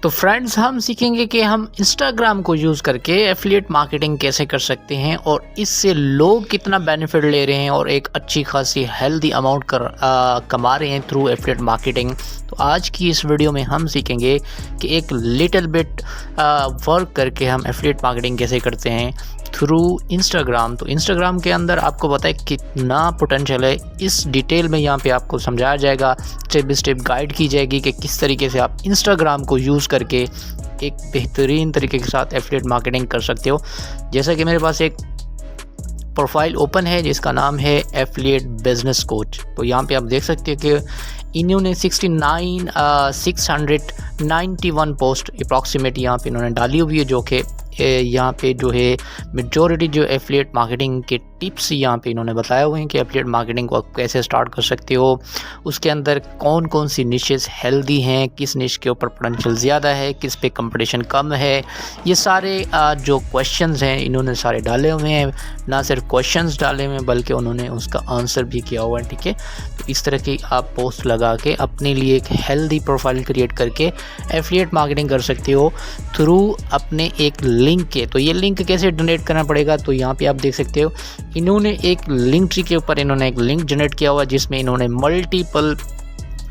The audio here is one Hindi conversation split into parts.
तो फ्रेंड्स, हम सीखेंगे कि हम इंस्टाग्राम को यूज़ करके एफिलिएट मार्केटिंग कैसे कर सकते हैं और इससे लोग कितना बेनिफिट ले रहे हैं और एक अच्छी खासी हेल्दी अमाउंट कमा रहे हैं थ्रू एफिलिएट मार्केटिंग। तो आज की इस वीडियो में हम सीखेंगे कि एक लिटिल बिट वर्क करके हम एफिलिएट मार्केटिंग कैसे करते हैं थ्रू इंस्टाग्राम। तो इंस्टाग्राम के अंदर आपको पता है कितना पोटेंशियल है, इस डिटेल में यहाँ पे आपको समझाया जाएगा, स्टेप बाय स्टेप गाइड की जाएगी कि किस तरीके से आप इंस्टाग्राम को यूज़ करके एक बेहतरीन तरीके के साथ एफिलिएट मार्केटिंग कर सकते हो। जैसा कि मेरे पास एक प्रोफाइल ओपन है जिसका नाम है एफिलिएट बिजनेस कोच। तो यहाँ पे आप देख सकते हो कि इन्होंने 691 पोस्ट अप्रॉक्सीमेट यहाँ पे इन्होंने डाली हुई है, जो कि यहाँ पे जो है मेजॉरिटी जो एफिलिएट मार्केटिंग के टिप्स यहाँ पे इन्होंने बताए हुए हैं कि एफिलिएट मार्केटिंग को आप कैसे स्टार्ट कर सकते हो, उसके अंदर कौन कौन सी निशेस हेल्दी हैं, किस निश के ऊपर पोटेंशियल ज़्यादा है, किस पे कंपटीशन कम है। ये सारे जो क्वेश्चंस हैं इन्होंने सारे डाले हुए हैं, ना सिर्फ क्वेश्चंस डाले हुए हैं बल्कि उन्होंने उसका आंसर भी किया हुआ है। ठीक है, तो इस तरह की आप पोस्ट लगा के अपने लिए एक हेल्दी प्रोफाइल क्रिएट करके एफिलिएट मार्केटिंग कर सकते हो थ्रू अपने एक लिंक के। तो ये लिंक कैसे जनरेट करना पड़ेगा, तो यहाँ पे आप देख सकते हो इन्होंने एक लिंक ट्री के ऊपर इन्होंने एक लिंक जनरेट किया हुआ जिसमें इन्होंने मल्टीपल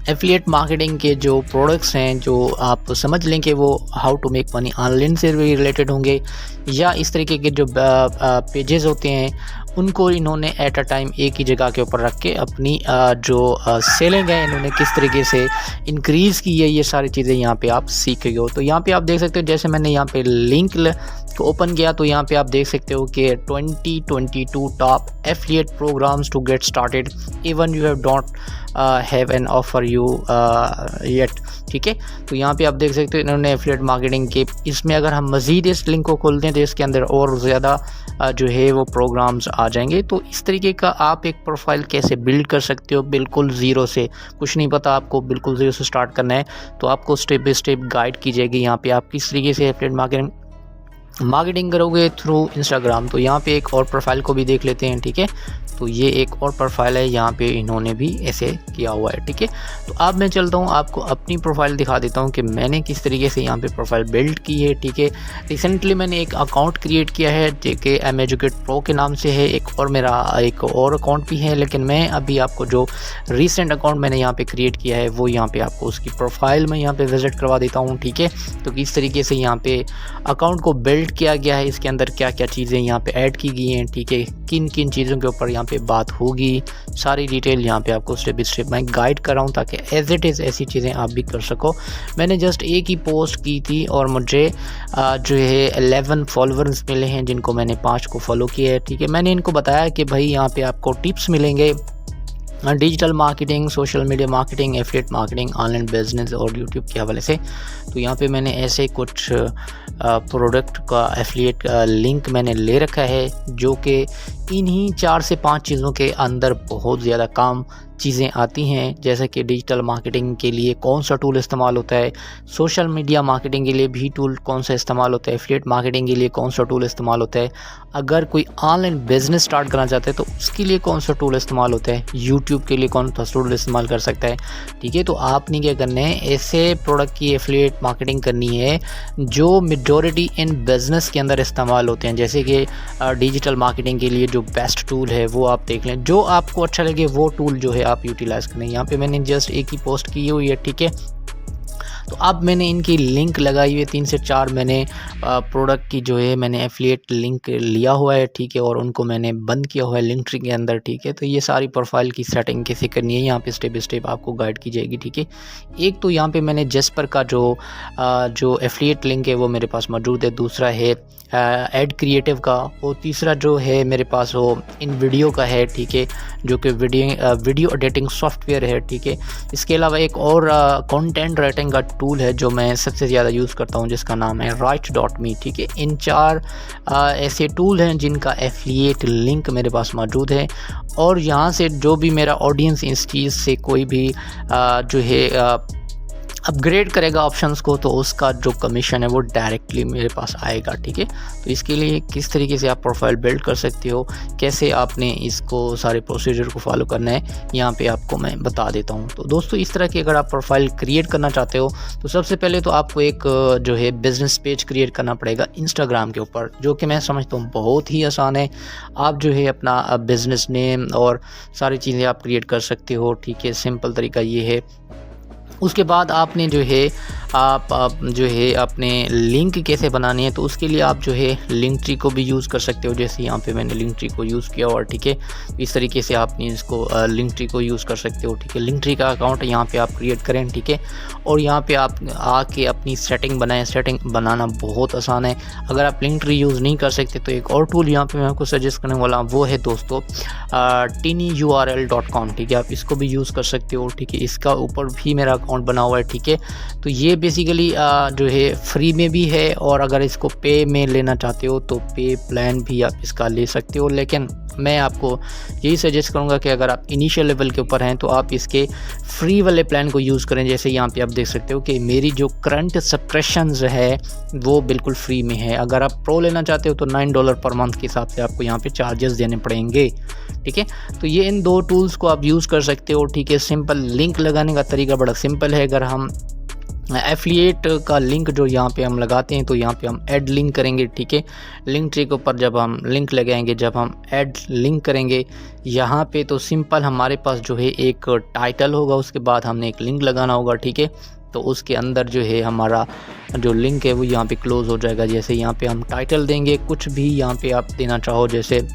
एफिलिएट मार्केटिंग के जो प्रोडक्ट्स हैं, जो आप समझ लें कि वो how to make money online से भी रिलेटेड होंगे, या इस तरीके के जो पेजेस होते हैं उनको इन्होंने एट अ टाइम एक ही जगह के ऊपर रख के अपनी जो सेलिंग है इन्होंने किस तरीके से इंक्रीज़ की है, ये सारी चीज़ें यहाँ पे आप सीखेंगे हो। तो यहाँ पे आप देख सकते हो, जैसे मैंने यहाँ पे लिंक को ओपन किया तो यहाँ पे आप देख सकते हो कि 2022 top affiliate programmes to get started even you have don't have an offer you yet. ठीक है, तो यहाँ पे आप देख सकते हो इन्होंने एफिलिएट मार्केटिंग के, इसमें अगर हम मज़ीद इस लिंक को खोलते हैं तो इसके अंदर और ज़्यादा जो है वो प्रोग्राम्स आ जाएंगे। तो इस तरीके का आप एक प्रोफाइल कैसे बिल्ड कर सकते हो, बिल्कुल ज़ीरो से, कुछ नहीं पता आपको, बिल्कुल ज़ीरो से स्टार्ट करना है, तो आपको स्टेप बाय स्टेप गाइड की जाएगी यहाँ पे आप किस तरीके से एफिलिएट मार्केटिंग करोगे थ्रू इंस्टाग्राम। तो यहाँ पे एक और प्रोफाइल को भी देख लेते हैं। ठीक है, तो ये एक और प्रोफाइल है, यहाँ पे इन्होंने भी ऐसे किया हुआ है। ठीक है, तो अब मैं चलता हूँ आपको अपनी प्रोफाइल दिखा देता हूँ कि मैंने किस तरीके से यहाँ पे प्रोफाइल बिल्ड की है। ठीक है, रिसेंटली मैंने एक अकाउंट क्रिएट किया है जो कि एम एजुकेट प्रो के नाम से है, एक और मेरा एक और अकाउंट भी है, लेकिन मैं अभी आपको जो रिसेंट अकाउंट मैंने यहाँ पे क्रिएट किया है वो यहाँ पे आपको उसकी प्रोफाइल में यहाँ पे विजिट करवा देता हूँ। ठीक है, तो किस तरीके से यहाँ पे अकाउंट को बिल्ड किया गया है, इसके अंदर क्या क्या चीज़ें यहाँ पे ऐड की गई हैं, ठीक है, किन किन चीज़ों के ऊपर यहाँ पे बात होगी, सारी डिटेल यहाँ पे आपको स्टेप बाय स्टेप मैं गाइड कर रहा हूँ ताकि एज इट इज़ ऐसी चीज़ें आप भी कर सको। मैंने जस्ट एक ही पोस्ट की थी और मुझे जो है 11 फॉलोअर्स मिले हैं, जिनको मैंने 5 को फॉलो किया है। ठीक है, मैंने इनको बताया कि भाई यहाँ पे आपको टिप्स मिलेंगे digital marketing, social media marketing, affiliate marketing, online business और यूट्यूब के हवाले से। तो यहाँ पे मैंने ऐसे कुछ प्रोडक्ट का एफिलिएट लिंक मैंने ले रखा है जो कि इन्हीं 4 से 5 चीज़ों के अंदर बहुत ज़्यादा काम चीज़ें आती हैं, जैसे कि डिजिटल मार्केटिंग के लिए कौन सा टूल इस्तेमाल होता है, सोशल मीडिया मार्केटिंग के लिए भी टूल कौन सा इस्तेमाल होता है, एफिलिएट मार्केटिंग के लिए कौन सा टूल इस्तेमाल होता है, अगर कोई ऑनलाइन बिजनेस स्टार्ट करना चाहते हैं तो उसके लिए कौन सा टूल इस्तेमाल होता है, यूट्यूब के लिए कौन सा टूल इस्तेमाल कर सकता है। ठीक है, तो आपने क्या करना है, ऐसे प्रोडक्ट की एफिलिएट मार्केटिंग करनी है जो मेजॉरिटी इन बिजनेस के अंदर इस्तेमाल होते हैं, जैसे कि डिजिटल मार्केटिंग के लिए जो बेस्ट टूल है वो आप देख लें, जो आपको अच्छा लगे वो टूल जो है आप यूटिलाइज करें। यहाँ पे मैंने जस्ट एक ही पोस्ट की हुई है। ठीक है, तो अब मैंने इनकी लिंक लगाई हुई है, 3 से 4 मैंने प्रोडक्ट की जो है मैंने एफिलिएट लिंक लिया हुआ है। ठीक है, और उनको मैंने बंद किया हुआ है लिंक ट्री के अंदर। ठीक है, तो ये सारी प्रोफाइल की सेटिंग कैसे करनी है यहाँ पे स्टेप बाय स्टेप आपको गाइड की जाएगी। ठीक है, एक तो यहाँ पे मैंने जेस्पर का जो एफिलिएट लिंक है वो मेरे पास मौजूद है, दूसरा है एड क्रिएटिव का, और तीसरा जो है मेरे पास वो इन वीडियो का है। ठीक है, जो कि वीडियो एडिटिंग सॉफ्टवेयर है। ठीक है, इसके अलावा एक और कंटेंट राइटिंग का टूल है जो मैं सबसे ज़्यादा यूज़ करता हूँ जिसका नाम है write.me। ठीक है, इन 4 ऐसे टूल हैं जिनका एफिलिएट लिंक मेरे पास मौजूद है, और यहाँ से जो भी मेरा ऑडियंस इस चीज़ से कोई भी जो है अपग्रेड करेगा ऑप्शंस को तो उसका जो कमीशन है वो डायरेक्टली मेरे पास आएगा, ठीक है। तो इसके लिए किस तरीके से आप प्रोफाइल बिल्ड कर सकते हो, कैसे आपने इसको सारे प्रोसीजर को फॉलो करना है, यहाँ पे आपको मैं बता देता हूँ। तो दोस्तों इस तरह की अगर आप प्रोफाइल क्रिएट करना चाहते हो तो सबसे पहले तो आपको एक जो है बिज़नेस पेज क्रिएट करना पड़ेगा इंस्टाग्राम के ऊपर, जो कि मैं समझता हूँ बहुत ही आसान है। आप जो है अपना बिज़नेस नेम और सारी चीज़ें आप क्रिएट कर सकते हो, ठीक है। सिंपल तरीका ये है। उसके बाद आपने जो है आप जो है अपने लिंक कैसे बनानी है, तो उसके लिए आप जो है लिंक ट्री को भी यूज़ कर सकते हो। जैसे यहाँ पे मैंने लिंक ट्री को यूज़ किया और ठीक है, इस तरीके से आपने इसको लिंक ट्री को यूज़ कर सकते हो, ठीक है। लिंक ट्री का अकाउंट यहाँ पे आप क्रिएट करें, ठीक है। और यहाँ पे आप आके अपनी सेटिंग बनाएं। सेटिंग बनाना बहुत आसान है। अगर आप लिंक ट्री यूज़ नहीं कर सकते तो एक और टूल यहाँ पे मैं आपको सजेस्ट करने वाला हूँ, वो है दोस्तों tinyurl.com, ठीक है। आप इसको भी यूज़ कर सकते हो, ठीक है। इसका ऊपर भी मेरा अकाउंट बना हुआ है, ठीक है। तो ये बेसिकली जो है फ्री में भी है, और अगर इसको पे में लेना चाहते हो तो पे प्लान भी आप इसका ले सकते हो। लेकिन मैं आपको यही सजेस्ट करूंगा कि अगर आप इनिशियल लेवल के ऊपर हैं तो आप इसके फ्री वाले प्लान को यूज़ करें। जैसे यहाँ पे आप देख सकते हो कि मेरी जो करंट सब्सक्रिप्शंस है वो बिल्कुल फ्री में है। अगर आप प्रो लेना चाहते हो तो $9 पर मंथ के हिसाब से आपको यहाँ पे चार्जेस देने पड़ेंगे, ठीक है। तो ये इन दो टूल्स को आप यूज़ कर सकते हो, ठीक है। सिंपल लिंक लगाने का तरीका बड़ा सिंपल है। अगर हम एफिलिएट का लिंक जो यहाँ पे हम लगाते हैं तो यहाँ पे हम ऐड लिंक करेंगे, ठीक है। लिंक ट्री के ऊपर जब हम लिंक लगाएंगे, जब हम ऐड लिंक करेंगे यहाँ पे, तो सिंपल हमारे पास जो है एक टाइटल होगा, उसके बाद हमने एक लिंक लगाना होगा, ठीक है। तो उसके अंदर जो है हमारा जो लिंक है वो यहाँ पे क्लोज़ हो जाएगा। जैसे यहाँ पे हम टाइटल देंगे, कुछ भी यहाँ पे आप देना चाहो, जैसे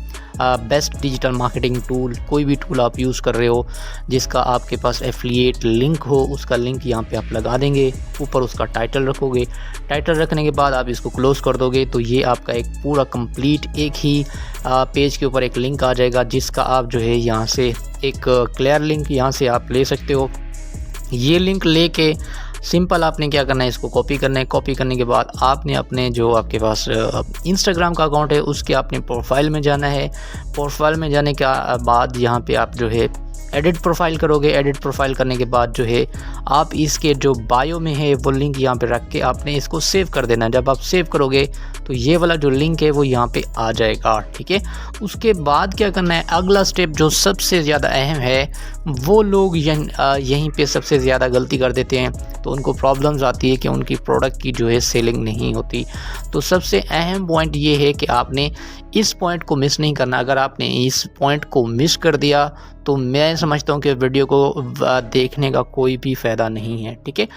बेस्ट डिजिटल मार्केटिंग टूल, कोई भी टूल आप यूज़ कर रहे हो जिसका आपके पास एफिलिएट लिंक हो, उसका लिंक यहाँ पे आप लगा देंगे। ऊपर उसका टाइटल रखोगे। टाइटल रखने के बाद आप इसको क्लोज़ कर दोगे तो ये आपका एक पूरा कंप्लीट एक ही पेज के ऊपर एक लिंक आ जाएगा, जिसका आप जो है यहाँ से एक क्लियर लिंक यहाँ से आप ले सकते हो। ये लिंक लेके सिंपल आपने क्या करना है, इसको कॉपी करना है। कॉपी करने के बाद आपने अपने जो आपके पास इंस्टाग्राम का अकाउंट है उसके आपने प्रोफाइल में जाना है। प्रोफाइल में जाने के बाद यहाँ पे आप जो है एडिट प्रोफाइल करोगे। एडिट प्रोफाइल करने के बाद जो है आप इसके जो बायो में है वो लिंक यहाँ पे रख के आपने इसको सेव कर देना है। जब आप सेव करोगे तो ये वाला जो लिंक है वो यहाँ पे आ जाएगा, ठीक है। उसके बाद क्या करना है, अगला स्टेप जो सबसे ज़्यादा अहम है, वो लोग यहीं पे सबसे ज़्यादा गलती कर देते हैं। तो उनको प्रॉब्लम्स आती है कि उनकी प्रोडक्ट की जो है सेलिंग नहीं होती। तो सबसे अहम पॉइंट ये है कि आपने इस पॉइंट को मिस नहीं करना। अगर आपने इस पॉइंट को मिस कर दिया तो मैं समझता हूँ कि वीडियो को देखने का कोई भी फ़ायदा नहीं है, ठीक है।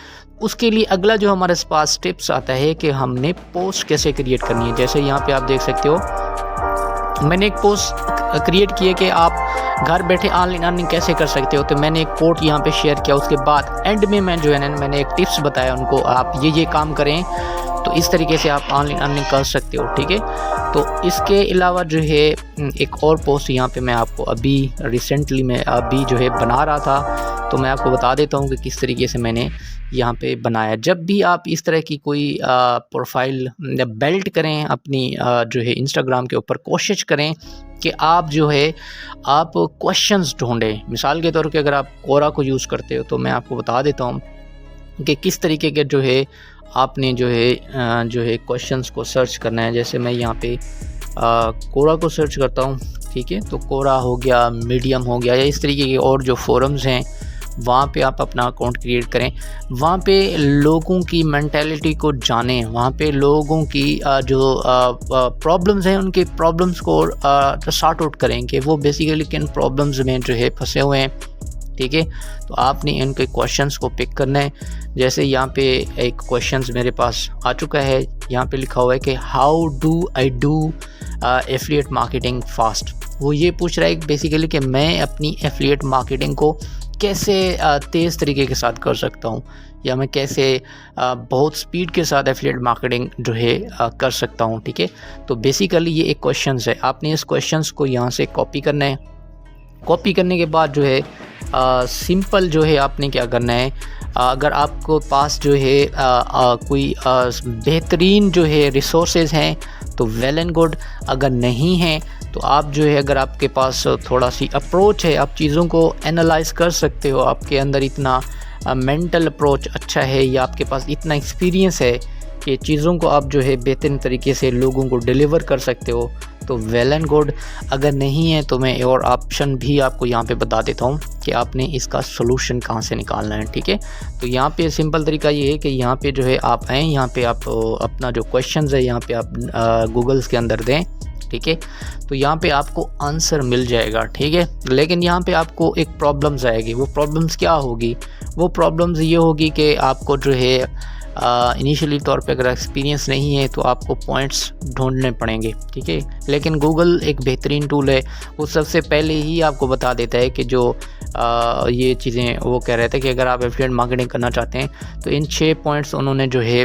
उसके लिए अगला जो हमारे पास टिप्स आता है कि हमने पोस्ट कैसे क्रिएट करनी है। जैसे यहाँ पे आप देख सकते हो मैंने एक पोस्ट क्रिएट की है कि आप घर बैठे ऑनलाइन अर्निंग कैसे कर सकते हो। तो मैंने एक कोट यहाँ पे शेयर किया। उसके बाद एंड में मैं जो है ना मैंने एक टिप्स बताया उनको, आप ये काम करें तो इस तरीके से आप ऑनलाइन अर्निंग कर सकते हो, ठीक है। तो इसके अलावा जो है एक और पोस्ट यहाँ पे मैं आपको अभी रिसेंटली मैं अभी जो है बना रहा था, तो मैं आपको बता देता हूँ कि किस तरीके से मैंने यहाँ पे बनाया। जब भी आप इस तरह की कोई प्रोफाइल बिल्ड करें अपनी जो है इंस्टाग्राम के ऊपर, कोशिश करें कि आप जो है आप क्वेश्चंस ढूंढें। मिसाल के तौर पे अगर आप कोरा को यूज़ करते हो तो मैं आपको बता देता हूँ कि किस तरीके के जो है आपने जो है क्वेश्चंस को सर्च करना है। जैसे मैं यहाँ पे कोरा को सर्च करता हूँ, ठीक है। तो कोरा हो गया, मीडियम हो गया, या इस तरीके के और जो फोरम्स हैं वहाँ पे आप अपना अकाउंट क्रिएट करें। वहाँ पे लोगों की मेंटालिटी को जानें, वहाँ पे लोगों की जो प्रॉब्लम्स हैं उनके प्रॉब्लम्स को सॉर्ट आउट करें कि वो बेसिकली किन प्रॉब्लम्स में जो है फंसे हुए हैं, ठीक है। तो आपने इनके क्वेश्चंस को पिक करना है। जैसे यहाँ पे एक क्वेश्चंस मेरे पास आ चुका है, यहाँ पे लिखा हुआ है कि how do I do affiliate marketing fast. वो ये पूछ रहा है बेसिकली कि मैं अपनी एफिलिएट मार्केटिंग को कैसे तेज़ तरीके के साथ कर सकता हूँ, या मैं कैसे बहुत स्पीड के साथ एफिलिएट मार्केटिंग जो है कर सकता हूँ, ठीक है। तो बेसिकली ये एक क्वेश्चंस है। आपने इस क्वेश्चंस को यहाँ से कॉपी करना है। कॉपी करने के बाद जो है सिंपल जो है आपने क्या करना है, अगर आपको पास जो है कोई बेहतरीन जो है रिसोर्सेज हैं तो वेल एंड गुड। अगर नहीं है तो आप जो है अगर आपके पास थोड़ा सी अप्रोच है, आप चीज़ों को एनालाइज कर सकते हो, आपके अंदर इतना मेंटल अप्रोच अच्छा है या आपके पास इतना एक्सपीरियंस है कि चीज़ों को आप जो है बेहतरीन तरीके से लोगों को डिलीवर कर सकते हो, तो वेल एंड गुड। अगर नहीं है तो मैं और ऑप्शन भी आपको यहाँ पे बता देता हूँ कि आपने इसका सोल्यूशन कहाँ से निकालना है, ठीक है। तो यहाँ पे सिंपल तरीका ये है कि यहाँ पे जो है आप आएँ, यहाँ पे आप अपना जो क्वेश्चंस है यहाँ पे आप गूगल्स के अंदर दें, ठीक है। तो यहाँ पे आपको आंसर मिल जाएगा, ठीक है। लेकिन यहाँ पे आपको एक प्रॉब्लम्स आएगी। वो प्रॉब्लम्स क्या होगी? वो प्रॉब्लम्स ये होगी कि आपको जो है इनिशियली तौर पे अगर एक्सपीरियंस नहीं है तो आपको पॉइंट्स ढूंढने पड़ेंगे, ठीक है। लेकिन गूगल एक बेहतरीन टूल है, वो सबसे पहले ही आपको बता देता है कि जो ये चीज़ें वो कह रहे थे कि अगर आप एफिलिएट मार्केटिंग करना चाहते हैं तो इन 6 पॉइंट्स उन्होंने जो है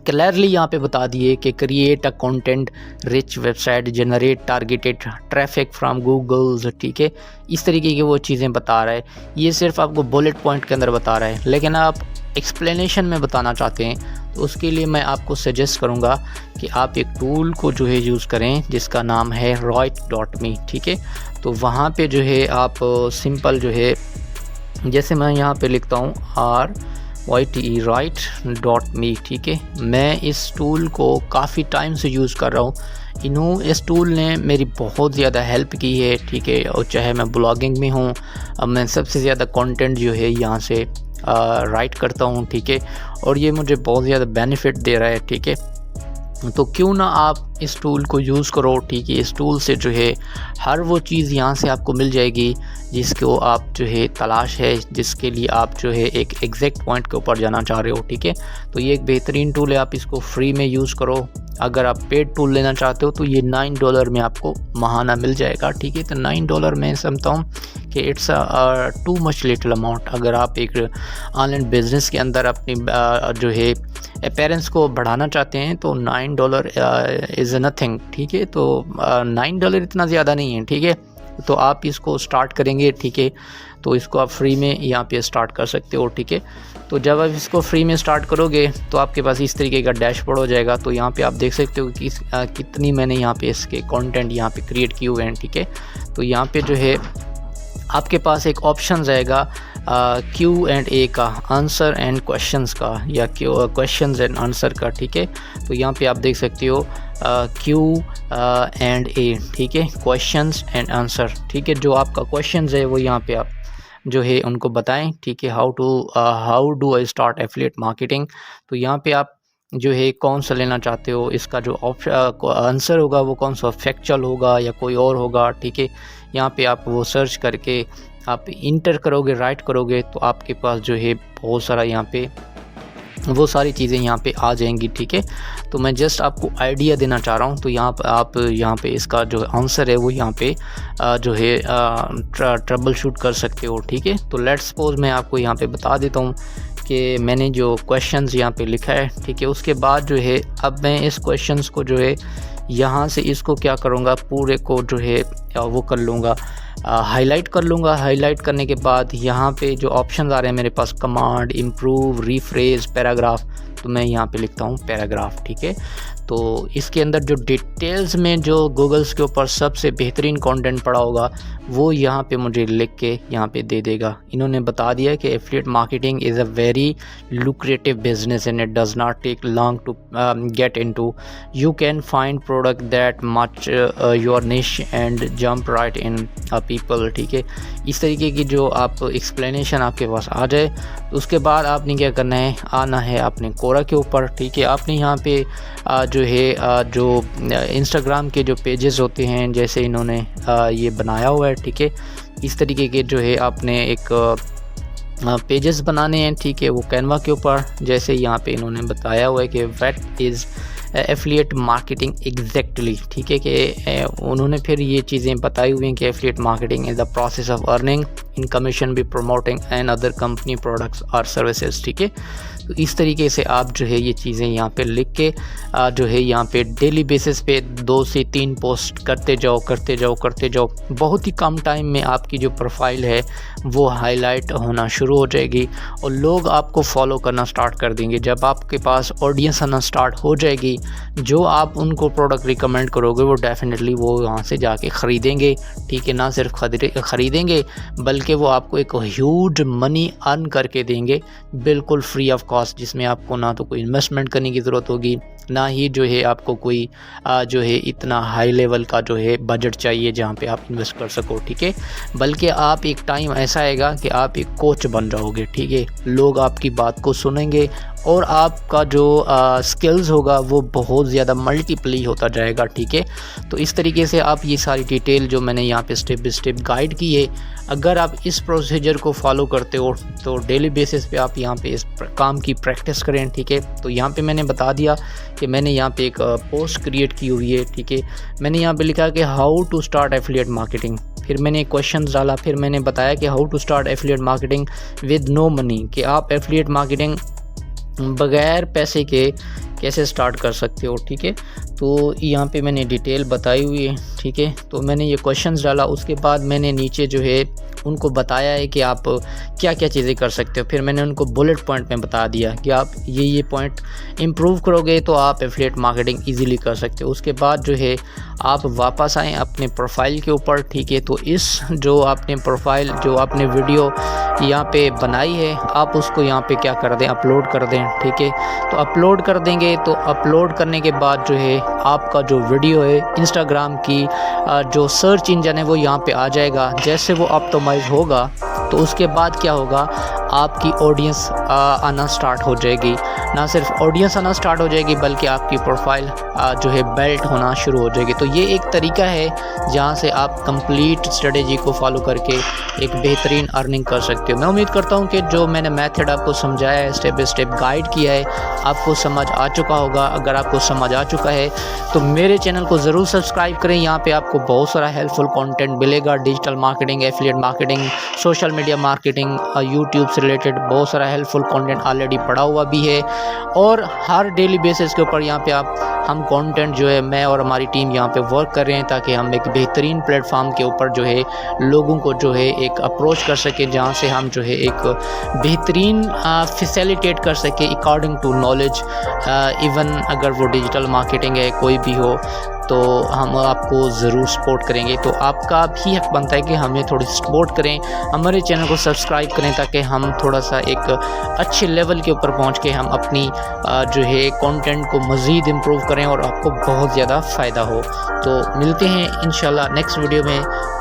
क्लियरली यहाँ पे बता दिए कि create a content rich website, generate targeted traffic from Google's, ठीक है। इस तरीके की वो चीज़ें बता रहा है। ये सिर्फ आपको बुलेट पॉइंट के अंदर बता रहा है, लेकिन आप एक्सप्लेनेशन में बताना चाहते हैं तो उसके लिए मैं आपको सजेस्ट करूँगा कि आप एक टूल को जो है यूज़ करें जिसका नाम है write.me, ठीक है। तो वहाँ पे जो है आप सिंपल जो है, जैसे मैं यहाँ पे लिखता हूँ write.me, ठीक है। मैं इस टूल को काफ़ी टाइम से यूज़ कर रहा हूँ। इस टूल ने मेरी बहुत ज़्यादा हेल्प की है, ठीक है। और चाहे मैं ब्लॉगिंग में हूँ, अब मैं सबसे ज़्यादा कंटेंट जो है यहाँ से राइट करता हूँ, ठीक है। और ये मुझे बहुत ज़्यादा बेनिफिट दे रहा है, ठीक है। तो क्यों ना आप इस टूल को यूज़ करो, ठीक है। इस टूल से जो है हर वो चीज़ यहाँ से आपको मिल जाएगी जिसको आप जो है तलाश है, जिसके लिए आप जो है एक एग्जैक्ट पॉइंट के ऊपर जाना चाह रहे हो, ठीक है। तो ये एक बेहतरीन टूल है, आप इसको फ्री में यूज़ करो। अगर आप पेड टूल लेना चाहते हो तो ये $9 में आपको माहाना मिल जाएगा, ठीक है। तो $9 मैं समझता हूँ कि it's too much little amount. अगर आप एक ऑनलाइन बिजनेस के अंदर अपनी जो है अपीयरेंस को बढ़ाना चाहते हैं तो $9 इज़ नथिंग, ठीक है। तो $9 इतना ज़्यादा नहीं है, ठीक है। तो आप इसको स्टार्ट करेंगे, ठीक है। तो इसको आप फ्री में यहाँ पे स्टार्ट कर सकते हो, ठीक है। तो जब आप इसको फ्री में स्टार्ट करोगे तो आपके पास इस तरीके का डैशबोर्ड हो जाएगा। तो यहाँ पे आप देख सकते हो कि कितनी मैंने यहाँ पे इसके कंटेंट यहाँ पे क्रिएट किए हुए हैं, ठीक है। तो यहाँ पे जो है आपके पास एक ऑप्शन आएगा Q&A का, आंसर एंड क्वेश्चंस का, या क्वेश्चंस एंड आंसर का, ठीक है। तो यहाँ पे आप देख सकते हो Q&A, ठीक है, क्वेश्चंस एंड आंसर, ठीक है। जो आपका क्वेश्चंस है वो यहाँ पे आप जो है उनको बताएं, ठीक है। How do I start affiliate marketing. तो यहाँ पे आप जो है कौन सा लेना चाहते हो, इसका जो आंसर होगा वो कौन सा, फैक्चुअल होगा या कोई और होगा, ठीक है। यहाँ पे आप वो सर्च करके आप इंटर करोगे, राइट करोगे तो आपके पास जो है बहुत सारा यहाँ पे वो सारी चीज़ें यहाँ पे आ जाएंगी, ठीक है। तो मैं जस्ट आपको आइडिया देना चाह रहा हूँ। तो यहाँ पर आप यहाँ पे इसका जो आंसर है वो यहाँ पे जो है ट्रबल शूट कर सकते हो, ठीक है। तो लेट्स सपोज मैं आपको यहाँ पे बता देता हूँ कि मैंने जो क्वेश्चंस यहाँ पे लिखा है, ठीक है। उसके बाद जो है अब मैं इस क्वेश्चंस को जो है यहाँ से इसको क्या करूँगा, पूरे को जो है वो कर लूँगा, हाईलाइट कर लूँगा। हाईलाइट करने के बाद यहाँ पे जो ऑप्शन आ रहे हैं मेरे पास, कमांड, इम्प्रूव, रीफ्रेज, पैराग्राफ, तो मैं यहाँ पे लिखता हूँ पैराग्राफ, ठीक है। तो इसके अंदर जो डिटेल्स में जो गूगल्स के ऊपर सबसे बेहतरीन कंटेंट पड़ा होगा वो यहाँ पे मुझे लिख के यहाँ पे दे देगा। इन्होंने बता दिया कि affiliate marketing is a very lucrative business and it does not take long to get into. You can find product that match your niche and jump right in people, ठीक है। इस तरीके की जो आप एक्सप्लेनेशन आपके पास आ जाए तो उसके बाद आपने क्या करना है, आना है आपने कोरा के ऊपर, ठीक है। आपने यहाँ पे जो है जो इंस्टाग्राम के जो पेजेस होते हैं जैसे इन्होंने ये बनाया हुआ है, ठीक है। इस तरीके के जो है आपने एक पेजेस बनाने हैं, ठीक है। वो कैनवा के ऊपर जैसे यहाँ पे इन्होंने बताया हुआ है कि what is affiliate marketing exactly, ठीक है। कि उन्होंने फिर ये चीज़ें बताई हुई हैं कि affiliate marketing is the process of earning in commission by promoting and other company products और सर्विसेज, ठीक है। तो इस तरीके से आप जो है ये चीज़ें यहाँ पे लिख के जो है यहाँ पे डेली बेसिस पे 2 से 3 पोस्ट करते जाओ। बहुत ही कम टाइम में आपकी जो प्रोफाइल है वो हाईलाइट होना शुरू हो जाएगी और लोग आपको फॉलो करना स्टार्ट कर देंगे। जब आपके पास ऑडियंस आना स्टार्ट हो जाएगी, जो आप उनको प्रोडक्ट रिकमेंड करोगे वो डेफिनेटली वो वहाँ से जाके ख़रीदेंगे, ठीक है। ना सिर्फ ख़रीदेंगे बल्कि वो आपको एक ह्यूज मनी अर्न करके देंगे, बिल्कुल फ्री ऑफ कॉस्ट, जिसमें आपको ना तो कोई इन्वेस्टमेंट करने की ज़रूरत होगी, ना ही जो है आपको कोई जो है इतना हाई लेवल का जो है बजट चाहिए जहाँ पे आप इन्वेस्ट कर सको, ठीक है। बल्कि आप एक टाइम ऐसा आएगा कि आप एक कोच बन जाओगे, ठीक है। लोग आपकी बात को सुनेंगे और आपका जो स्किल्स होगा वो बहुत ज़्यादा मल्टीप्लाई होता जाएगा, ठीक है। तो इस तरीके से आप ये सारी डिटेल जो मैंने यहाँ पे स्टेप बाय स्टेप गाइड की है, अगर आप इस प्रोसीजर को फॉलो करते हो तो डेली बेसिस पे आप यहाँ पे इस काम की प्रैक्टिस करें, ठीक है। तो यहाँ पे मैंने बता दिया कि मैंने यहाँ पे एक पोस्ट क्रिएट की हुई है, ठीक है। मैंने यहाँ पे लिखा कि how to start affiliate marketing, फिर मैंने एक क्वेश्चन डाला, फिर मैंने बताया कि how to start affiliate marketing with no money, कि आप एफिलिएट मार्केटिंग बगैर पैसे के कैसे स्टार्ट कर सकते हो, ठीक है। तो यहाँ पे मैंने डिटेल बताई हुई है, ठीक है। तो मैंने ये क्वेश्चंस डाला, उसके बाद मैंने नीचे जो है उनको बताया है कि आप क्या क्या चीज़ें कर सकते हो। फिर मैंने उनको बुलेट पॉइंट में बता दिया कि आप ये पॉइंट इम्प्रूव करोगे तो आप एफिलिएट मार्केटिंग इजीली कर सकते हो। उसके बाद जो है आप वापस आएँ अपने प्रोफाइल के ऊपर, ठीक है। तो इस जो आपने प्रोफाइल जो आपने वीडियो यहाँ पे बनाई है, आप उसको यहाँ पे क्या कर दें, अपलोड कर दें, ठीक है। तो अपलोड कर देंगे, तो अपलोड करने के बाद जो है आपका जो वीडियो है इंस्टाग्राम की जो सर्च इंजन है वो यहाँ पे आ जाएगा। जैसे वो ऑप्टिमाइज होगा तो उसके बाद क्या होगा, आपकी ऑडियंस आना स्टार्ट हो जाएगी। ना सिर्फ ऑडियंस आना स्टार्ट हो जाएगी बल्कि आपकी प्रोफाइल जो है बेल्ट होना शुरू हो जाएगी। तो ये एक तरीका है जहाँ से आप कंप्लीट स्ट्रेटेजी को फॉलो करके एक बेहतरीन अर्निंग कर सकते हो। मैं उम्मीद करता हूँ कि जो मैंने मेथड आपको समझाया है, स्टेप बाय स्टेप गाइड किया है, आपको समझ आ चुका होगा। अगर आपको समझ आ चुका है तो मेरे चैनल को ज़रूर सब्सक्राइब करें। यहाँ पे आपको बहुत सारा हेल्पफुल कंटेंट मिलेगा, digital marketing, affiliate marketing, social media marketing, YouTube से रिलेटेड बहुत सारा हेल्पफुल कंटेंट ऑलरेडी पड़ा हुआ भी है। और हर डेली बेसिस के ऊपर यहाँ पे हम कंटेंट जो है मैं और हमारी टीम यहाँ पे वर्क कर रहे हैं ताकि हम एक बेहतरीन प्लेटफॉर्म के ऊपर जो है लोगों को जो है एक अप्रोच कर सके, जहाँ से हम जो है एक बेहतरीन फैसिलिटेट कर सके अकॉर्डिंग टू नॉलेज। इवन अगर वो डिजिटल मार्केटिंग है कोई भी हो तो हम आपको ज़रूर सपोर्ट करेंगे। तो आपका भी हक बनता है कि हमें थोड़ी सपोर्ट करें, हमारे चैनल को सब्सक्राइब करें ताकि हम थोड़ा सा एक अच्छे लेवल के ऊपर पहुंच के हम अपनी जो है कंटेंट को मज़ीद इम्प्रूव करें और आपको बहुत ज़्यादा फ़ायदा हो। तो मिलते हैं इंशाल्लाह नेक्स्ट वीडियो में।